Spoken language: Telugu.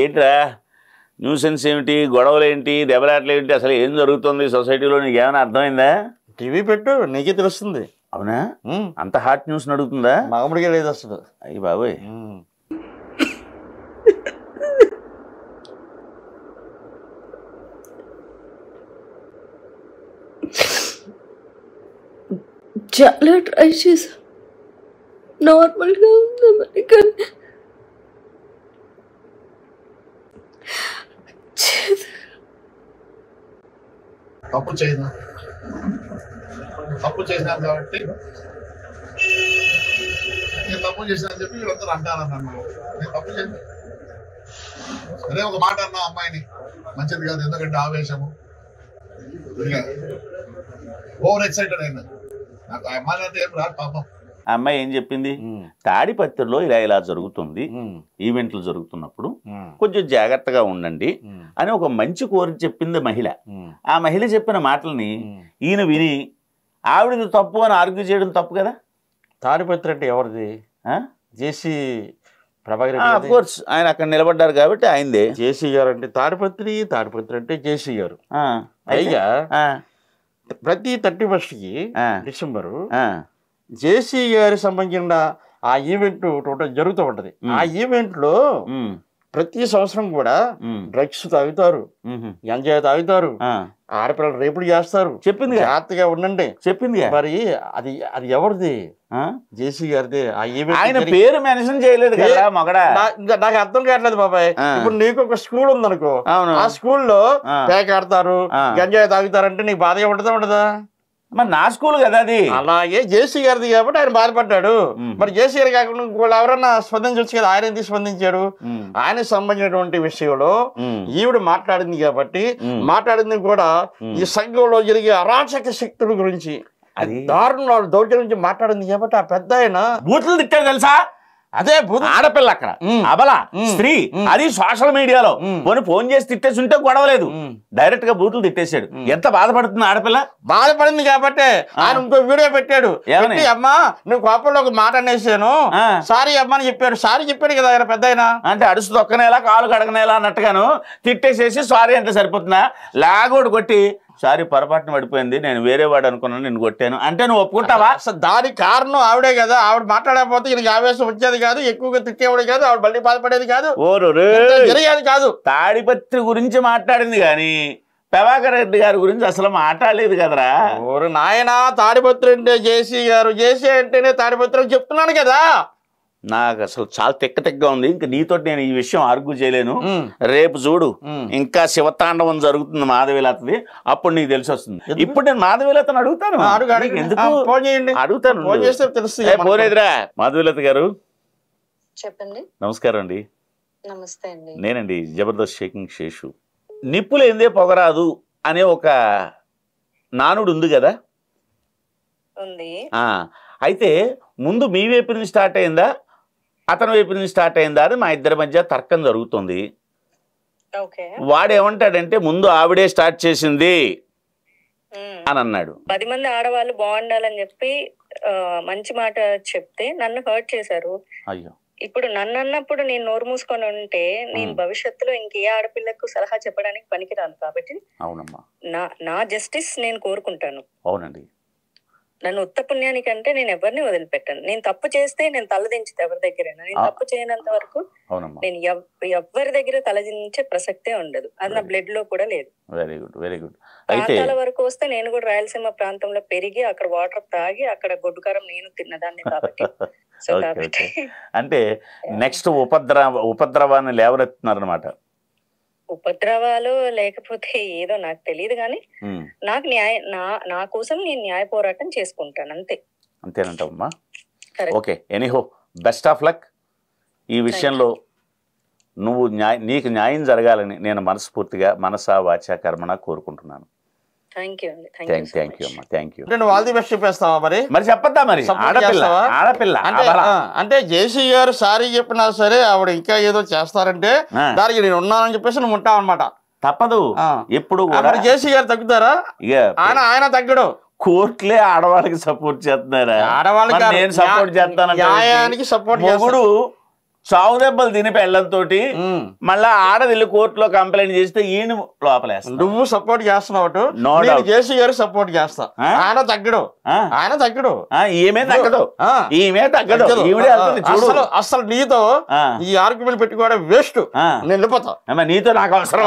ఏంట్రా న్యూసెన్స్ ఏమిటి, గొడవలు ఏంటి, దెబ్బలాటలు ఏంటి, అసలు ఏం జరుగుతుంది సొసైటీలో, నీకు ఏమైనా అర్థమైందా? టీవీ పెట్టు, నీకే తెలుస్తుంది. అవునా? అంత హాట్ న్యూస్ నడుగుతుందా? మగముడిగా లేదు అసలు. అయ్యి బాబోయ్. చాలా ట్రై చేశా, నార్మల్గా ఉందామని, కానీ తప్పు చేయను, తప్పు చేసినాను కాబట్టి నేను తప్పు చేసినా చెప్పి వీళ్ళందరూ అంటారు. నన్ను నేను తప్పు చేయను. సరే ఒక మాట అన్నా అమ్మాయిని, మంచిది కాదు, ఎందుకంటే ఆవేశము, ఓవర్ ఎక్సైటెడ్ అయినా. నాకు ఆ అమ్మాయి అంటే ఏం రాదు పాపం. ఆ అమ్మాయి ఏం చెప్పింది? తాడిపత్రిలో ఇలా జరుగుతుంది, ఈవెంట్లు జరుగుతున్నప్పుడు కొంచెం జాగ్రత్తగా ఉండండి అని ఒక మంచి కోరిక చెప్పింది మహిళ. ఆ మహిళ చెప్పిన మాటల్ని ఈయన విని ఆవిడది తప్పు అని ఆర్గ్యూ చేయడం తప్పు కదా? తాడిపత్రి అంటే ఎవరిది? జేసీ ప్రభాకర్ ఆఫ్ కోర్స్ ఆయన అక్కడ నిలబడ్డారు కాబట్టి ఆయనదే. జేసీ గారు అంటే తాడిపత్రి, తాడిపత్రి అంటే జేసీ గారు. పైగా ప్రతి 31కి డిసెంబరు జేసీ గారి సంబంధించిన ఆ ఈవెంట్ టోటల్ జరుగుతూ ఉంటది. ఆ ఈవెంట్ లో ప్రతి సంవత్సరం కూడా డ్రగ్స్ తాగుతారు, ఎంజాయ్ తాగుతారు, ఆడపిల్లలు రేపుడు చేస్తారు. చెప్పింది, జాగ్రత్తగా ఉండండి చెప్పింది. మరి అది అది ఎవరిది? జేసీ గారిది. ఆ ఈవెంట్ ఆయన పేరు మెన్షన్ చేయలేదు కదా మగడా. నాకు అర్థం కావట్లేదు బాబాయ్. ఇప్పుడు నీకు ఒక స్కూల్ ఉందనుకో, ఆ స్కూల్లో పేక ఆడతారు, గంజాయి తాగుతారంటే నీకు బాధగా ఉంటుందా ఉండదా? మరి నా స్కూల్ కదా అది. అలాగే జేసీ గారిది కాబట్టి ఆయన బాధపడ్డాడు. మరి జేసీ గారు కాకుండా వాళ్ళు ఎవరన్నా స్పందించవచ్చు కదా, ఆయన ఎందుకు స్పందించాడు? ఆయనకు సంబంధించినటువంటి విషయంలో ఈవిడ మాట్లాడింది కాబట్టి, మాట్లాడింది కూడా ఈ సంఘంలో జరిగే అరాచక శక్తుల గురించి, అది దారుణ దౌర్జన్యం నుంచి మాట్లాడింది కాబట్టి ఆ పెద్ద ఆయన బూతులు తిట్టాడు తెలుసా? అదే ఆడపిల్ల అక్కడ అబల స్త్రీ, అది సోషల్ మీడియాలో ఫోన్ చేసి తిట్టేసి ఉంటే గొడవలేదు, డైరెక్ట్ గా బూతులు తిట్టేశాడు. ఎంత బాధపడుతుంది ఆడపిల్ల? బాధపడింది కాబట్టి ఆయన ఇంకో వీడియో పెట్టాడు. అమ్మా నువ్వు కోపంలో ఒక మాట అనేసాను, సారీ అమ్మా అని చెప్పాడు. సారీ చెప్పాడు కదా ఆయన పెద్ద ఆయన. అంటే అడుసు తొక్కనేలా కాలు కడగనేలా అన్నట్టుగాను తిట్టేసేసి సారీ అంటే సరిపోతుందా? లాగోడు కొట్టి సారీ పొరపాటున పడిపోయింది, నేను వేరే వాడు అనుకున్నాను, నేను కొట్టాను అంటే నువ్వు ఒప్పుకుంటావా? అసలు దానికి కారణం ఆవిడే కదా. ఆవిడ మాట్లాడకపోతే ఈయనకి ఆవేశం వచ్చేది కాదు, ఎక్కువగా తిట్టేవాడు కాదు, ఆవిడ మళ్ళీ బాధపడేది కాదు, జరిగేది కాదు. తాడిపత్రి గురించి మాట్లాడింది కానీ ప్రభాకర్ రెడ్డి గారి గురించి అసలు మాట్లాడలేదు కదరా. ఓరు నాయనా, తాడిపత్రి అంటే జేసీ గారు, జేసీ అంటేనే తాడిపత్రి అని చెప్తున్నాను కదా. నాకు అసలు చాలా తెక్కగా ఉంది. ఇంకా నీతో నేను ఈ విషయం ఆర్గ్యూ చేయలేను. రేపు చూడు ఇంకా శివతాండవం జరుగుతుంది మాధవీలతది, అప్పుడు నీకు తెలిసి వస్తుంది. ఇప్పుడు నేను మాధవీలతను అడుగుతాను, అడుగుతాను పోలేదురా. మాధవీలత గారు చెప్పండి. నమస్కారం అండి. నమస్తే అండి. నేనండి జబర్దస్త్ షేకింగ్ శేషు. నిప్పులేందే పొగరాదు అనే ఒక నానుడు ఉంది కదా. అయితే ముందు మీ వైపు నుంచి స్టార్ట్ అయిందా, అతని వైపు నుంచి స్టార్ట్ అయిందా అని మా ఇద్దరి మధ్య తర్కం జరుగుతుంది. వాడు ఏమంటాడంటే ముందు ఆవిడే స్టార్ట్ చేసింది అని అన్నాడు. 10 మంది ఆడవాళ్ళు బాగుండాలని చెప్పి మంచి మాట చెప్తే నన్ను హర్ట్ చేశారు. అయ్యో, ఇప్పుడు నన్ను అన్నప్పుడు నేను నోరు మూసుకొని ఉంటే నేను భవిష్యత్తులో ఇంకే ఆడపిల్లకు సలహా చెప్పడానికి పనికిరాను. కాబట్టి అవునమ్మా, నా జస్టిస్ నేను కోరుకుంటాను. అవునండి. నన్ను ఉత్త పుణ్యానికంటే నేను ఎవరిని వదిలిపెట్టాను. నేను తప్పు చేస్తే నేను తలదించుతా ఎవరి దగ్గరైనా. నేను తప్పు చేయనంత వరకు నేను ఎవరి దగ్గర తలదించే ప్రసక్తే ఉండదు. అది నా బ్లడ్ లో కూడా లేదు. Very good, very good. ప్రాంతాల వరకు వస్తే నేను కూడా రాయలసీమ ప్రాంతంలో పెరిగి అక్కడ వాటర్ తాగి అక్కడ గొడ్డుకారం నేను తిన్నదాన్ని కాబట్టి అంటే నెక్స్ట్ ఉపద్రవాన్ని లేవనెత్తున్నారు అనమాట. ఉపద్రవాలు లేకపోతే ఏదో నాకు తెలియదు కానీ నాకు నా కోసం నేను న్యాయ పోరాటం చేసుకుంటాను అంతే. అంతేనంటమ్మా. Okay, anyhow best of luck. ఈ విషయంలో నువ్వు నీకు న్యాయం జరగాలని నేను మనస్ఫూర్తిగా మనసా వాచా కర్మణ కోరుకుంటున్నాను. థ్యాంక్ యూ అమ్మా, థ్యాంక్ యూ. నువ్వు వాళ్ళది బెస్ట్ చెప్పేస్తావా? మరి చెప్పద్దా? మరి ఆడపిల్ల అంటే జేసీ గారు సారీ చెప్పినా సరే ఆవిడ ఇంకా ఏదో చేస్తారంటే దానికి నేను ఉన్నానని చెప్పేసి నువ్వు ఉంటావు అనమాట. తప్పదు. ఎప్పుడు జేసీ గారు తగ్గుతారా? ఆయన తగ్గడు. కోర్టులే ఆడవాళ్ళకి సపోర్ట్ చేస్తున్నారా? ఆడవాళ్ళకి నేను సపోర్ట్ చేస్తాను. న్యాయానికి సపోర్ట్ మొగుడు చావు దెబ్బలు తిని పెళ్ళంతో మళ్ళా ఆడదిల్లి కోర్టులో కంప్లైంట్ చేస్తే ఈయన లోపలేస్తా. నువ్వు సపోర్ట్ చేస్తున్నావు, జేసీ గారు సపోర్ట్ చేస్తా. ఆయన తగ్గడు, ఆయన తగ్గడు, ఈమె తగ్గదు, ఈమె తగ్గదు. అసలు నీతో ఈ ఆర్గ్యుమెంట్ పెట్టుకోవడం వేస్ట్. నేను వెళ్ళిపోతా. నీతో నాకు అవసరం.